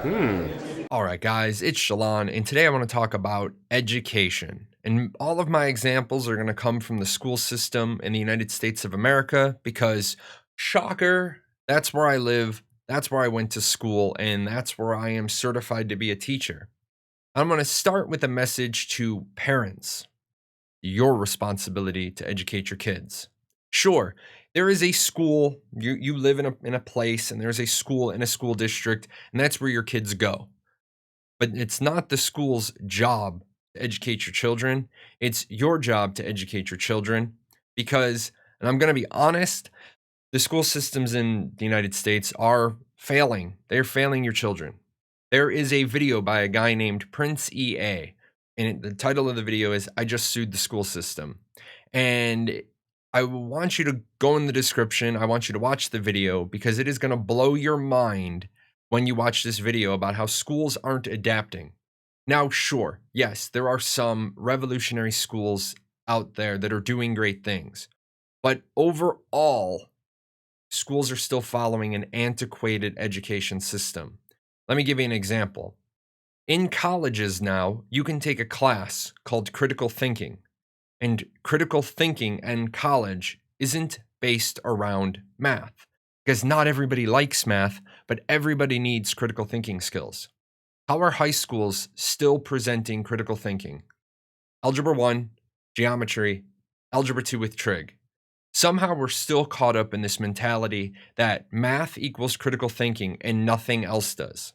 All right, guys, it's Jahlon, and today I want to talk about education. And all of my examples are going to come from the school system in the United States of America because, shocker, that's where I live, that's where I went to school, and that's where I am certified to be a teacher. I'm going to start with a message to parents: your responsibility to educate your kids. Sure, there is a school, you live in a place, and there's a school in a school district, and that's where your kids go, but it's not the school's job to educate your children. It's your job to educate your children because, and I'm going to be honest, the school systems in the United States are failing. They're failing your children. There is a video by a guy named Prince EA, and the title of the video is "I Just Sued the School System." And I want you to go in the description. I want you to watch the video because it is going to blow your mind when you watch this video about how schools aren't adapting. Now, sure, yes, there are some revolutionary schools out there that are doing great things, but overall, schools are still following an antiquated education system. Let me give you an example. In colleges now, you can take a class called critical thinking, and critical thinking in college isn't based around math because not everybody likes math, but everybody needs critical thinking skills. How are high schools still presenting critical thinking? Algebra 1, geometry, algebra 2 with trig. Somehow we're still caught up in this mentality that math equals critical thinking and nothing else does.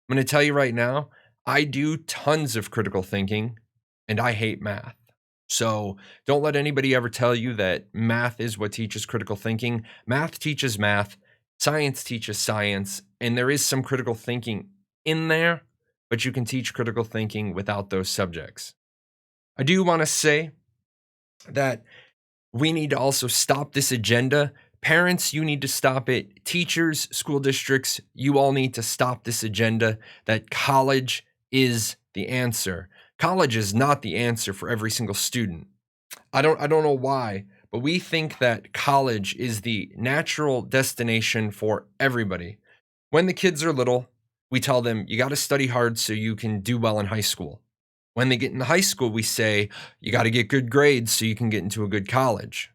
I'm going to tell you right now, I do tons of critical thinking and I hate math. So don't let anybody ever tell you that math is what teaches critical thinking. Math teaches math, science teaches science, and there is some critical thinking in there, but you can teach critical thinking without those subjects. I do want to say that we need to also stop this agenda. Parents, you need to stop it. Teachers, school districts, you all need to stop this agenda that college is the answer. College is not the answer for every single student. I don't know why, but we think that college is the natural destination for everybody. When the kids are little, we tell them you got to study hard so you can do well in high school. When they get in high school, we say you got to get good grades so you can get into a good college.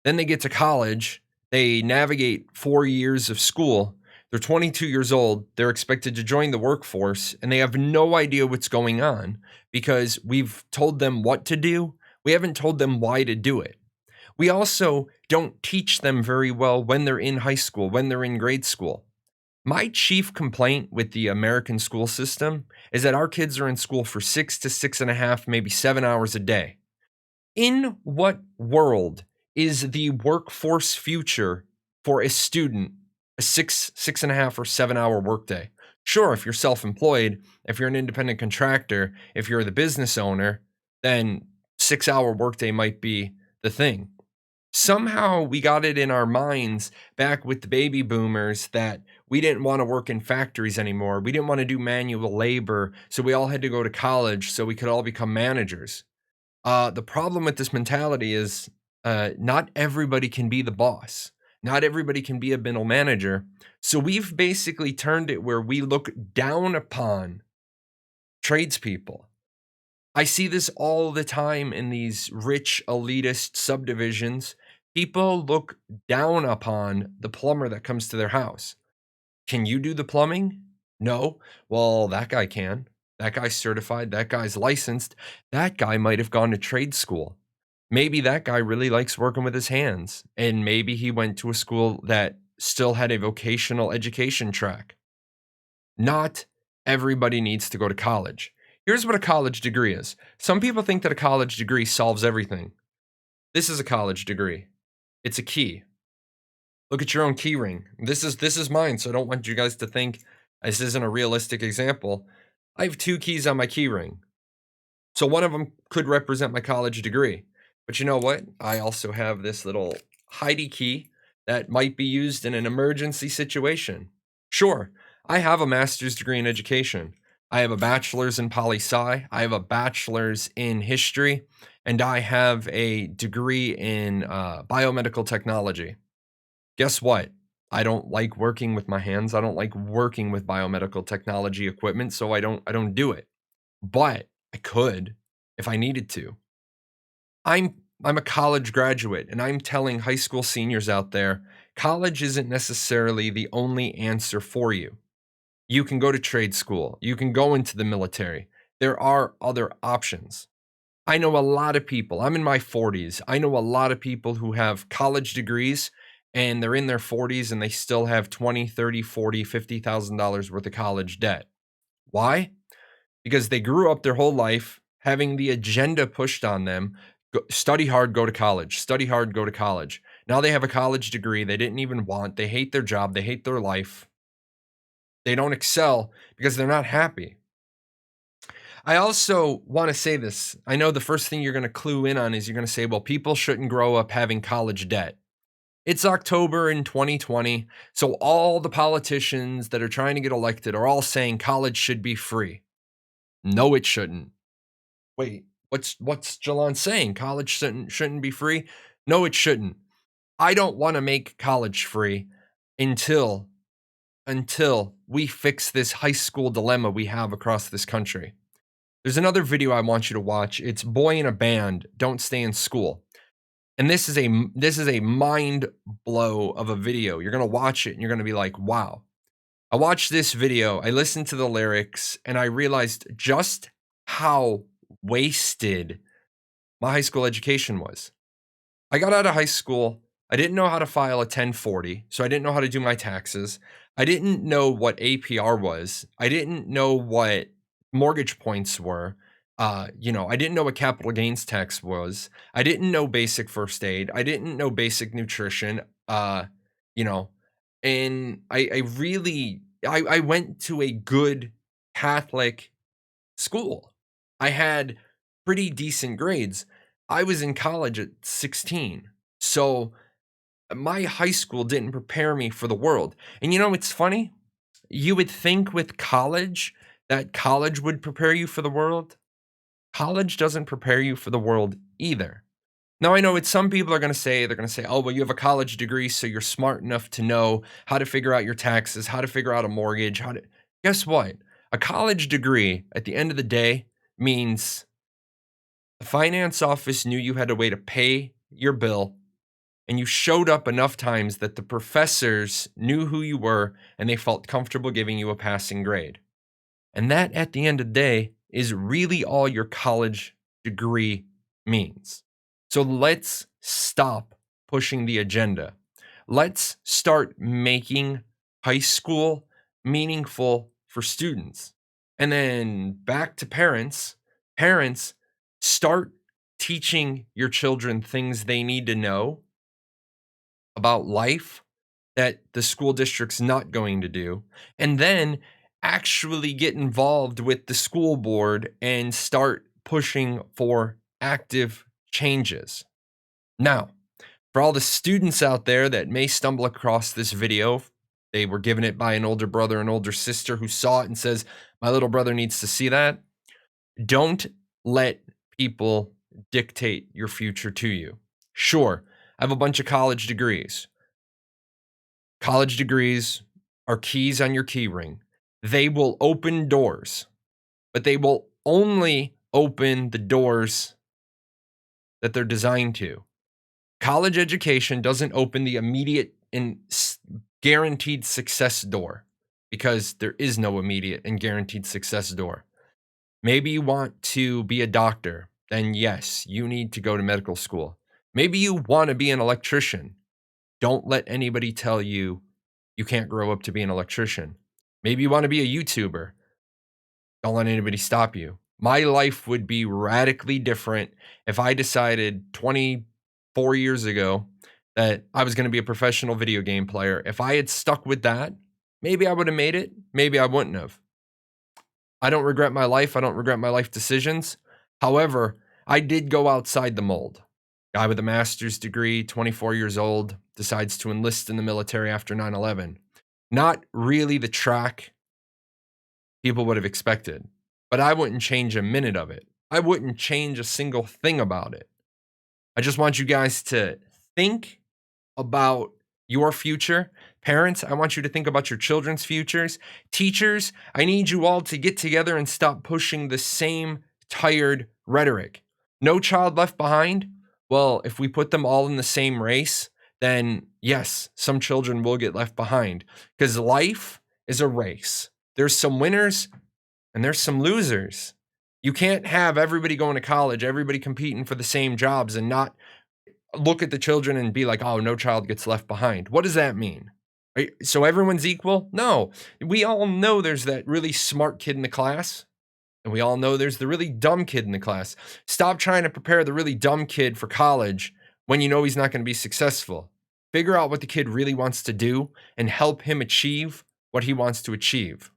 Then they get to college, they navigate 4 years of school. They're 22 years old, they're expected to join the workforce, and they have no idea what's going on because we've told them what to do. We haven't told them why to do it. We also don't teach them very well when they're in high school, when they're in grade school. My chief complaint with the American school system is that our kids are in school for 6 to 6.5, maybe 7 hours a day. In what world is the workforce future for a student a 6.5, or 7 hour workday? Sure, if you're self-employed, if you're an independent contractor, if you're the business owner, then 6 hour workday might be the thing. Somehow we got it in our minds back with the baby boomers that we didn't want to work in factories anymore. We didn't want to do manual labor, so we all had to go to college so we could all become managers. The problem with this mentality is not everybody can be the boss. Not everybody can be a middle manager. So we've basically turned it where we look down upon tradespeople. I see this all the time in these rich elitist subdivisions. People look down upon the plumber that comes to their house. Can you do the plumbing? No. Well, that guy can. That guy's certified. That guy's licensed. That guy might have gone to trade school. Maybe that guy really likes working with his hands. And maybe he went to a school that still had a vocational education track. Not everybody needs to go to college. Here's what a college degree is. Some people think that a college degree solves everything. This is a college degree. It's a key. Look at your own key ring. This is mine, so I don't want you guys to think this isn't a realistic example. I have two keys on my key ring. So one of them could represent my college degree. But you know what? I also have this little Heidi key that might be used in an emergency situation. Sure, I have a master's degree in education. I have a bachelor's in poli sci. I have a bachelor's in history, and I have a degree in biomedical technology. Guess what? I don't like working with my hands. I don't like working with biomedical technology equipment, so I don't do it. But I could if I needed to. I'm a college graduate and I'm telling high school seniors out there, college isn't necessarily the only answer for you. You can go to trade school, you can go into the military. There are other options. I know a lot of people. I'm in my 40s. I know a lot of people who have college degrees and they're in their 40s and they still have 20, 30, 40, $50,000 worth of college debt. Why? Because they grew up their whole life having the agenda pushed on them. Study hard, go to college. Study hard, go to college. Now they have a college degree they didn't even want. They hate their job. They hate their life. They don't excel because they're not happy. I also want to say this. I know the first thing you're going to clue in on is you're going to say, well, people shouldn't grow up having college debt. It's October in 2020. So all the politicians that are trying to get elected are all saying college should be free. No, it shouldn't. Wait, what's Jahlon saying? College shouldn't be free? No, it shouldn't. I don't want to make college free until we fix this high school dilemma we have across this country. There's another video I want you to watch. It's Boy in a Band, Don't Stay in School. And this is a mind blow of a video. You're going to watch it and you're going to be like, "Wow." I watched this video, I listened to the lyrics, and I realized just how wasted my high school education was. I got out of high school. I didn't know how to file a 1040, so I didn't know how to do my taxes. I didn't know what APR was. I didn't know what mortgage points were. I didn't know what capital gains tax was. I didn't know basic first aid. I didn't know basic nutrition. You know, and I really I went to a good Catholic school. I had pretty decent grades. I was in college at 16. So my high school didn't prepare me for the world. And it's funny. You would think with college that college would prepare you for the world. College doesn't prepare you for the world either. Now I know it's some people are going to say, they're going to say, "Oh, well, you have a college degree, so you're smart enough to know how to figure out your taxes, how to figure out a mortgage, how to." Guess what? A college degree at the end of the day means the finance office knew you had a way to pay your bill and you showed up enough times that the professors knew who you were and they felt comfortable giving you a passing grade. And that at the end of the day is really all your college degree means. So let's stop pushing the agenda. Let's start making high school meaningful for students. And then back to parents. Parents, start teaching your children things they need to know about life that the school district's not going to do, and then actually get involved with the school board and start pushing for active changes. Now, for all the students out there that may stumble across this video, they were given it by an older brother and older sister who saw it and says, "My little brother needs to see that." Don't let people dictate your future to you. Sure, I have a bunch of college degrees. College degrees are keys on your key ring. They will open doors, but they will only open the doors that they're designed to. College education doesn't open the immediate and guaranteed success door because there is no immediate and guaranteed success door. Maybe you want to be a doctor, then yes, you need to go to medical school. Maybe you want to be an electrician. Don't let anybody tell you you can't grow up to be an electrician. Maybe you want to be a YouTuber. Don't let anybody stop you. My life would be radically different if I decided 24 years ago that I was going to be a professional video game player. If I had stuck with that, maybe I would have made it. Maybe I wouldn't have. I don't regret my life. I don't regret my life decisions. However, I did go outside the mold. Guy with a master's degree, 24 years old, decides to enlist in the military after 9/11. Not really the track people would have expected, but I wouldn't change a minute of it. I wouldn't change a single thing about it. I just want you guys to think about your future, Parents, I want you to think about your children's futures. Teachers, I need you all to get together and stop pushing the same tired rhetoric. No child left behind? Well, if we put them all in the same race, then yes, some children will get left behind because life is a race. There's some winners and there's some losers. You can't have everybody going to college, everybody competing for the same jobs and not look at the children and be like, "Oh, no child gets left behind." What does that mean? So everyone's equal? No. We all know there's that really smart kid in the class, and we all know there's the really dumb kid in the class. Stop trying to prepare the really dumb kid for college when you know he's not going to be successful. Figure out what the kid really wants to do and help him achieve what he wants to achieve.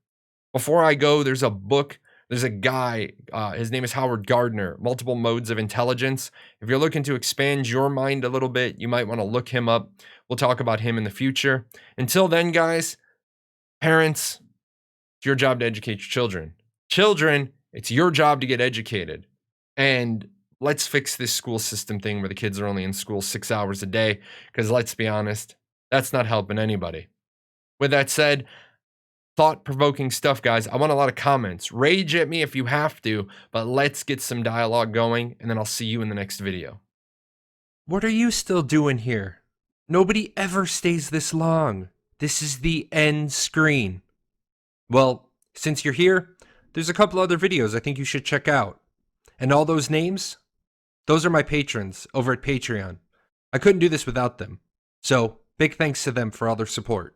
Before I go, there's a book. There's a guy, his name is Howard Gardner, Multiple Modes of Intelligence. If you're looking to expand your mind a little bit, you might want to look him up. We'll talk about him in the future. Until then, guys, parents, it's your job to educate your children. Children, it's your job to get educated. And let's fix this school system thing where the kids are only in school 6 hours a day, because let's be honest, that's not helping anybody. With that said, thought-provoking stuff, guys. I want a lot of comments. Rage at me if you have to, but let's get some dialogue going, and then I'll see you in the next video. What are you still doing here? Nobody ever stays this long. This is the end screen. Well, since you're here, there's a couple other videos I think you should check out. And all those names, those are my patrons over at Patreon. I couldn't do this without them. So, big thanks to them for all their support.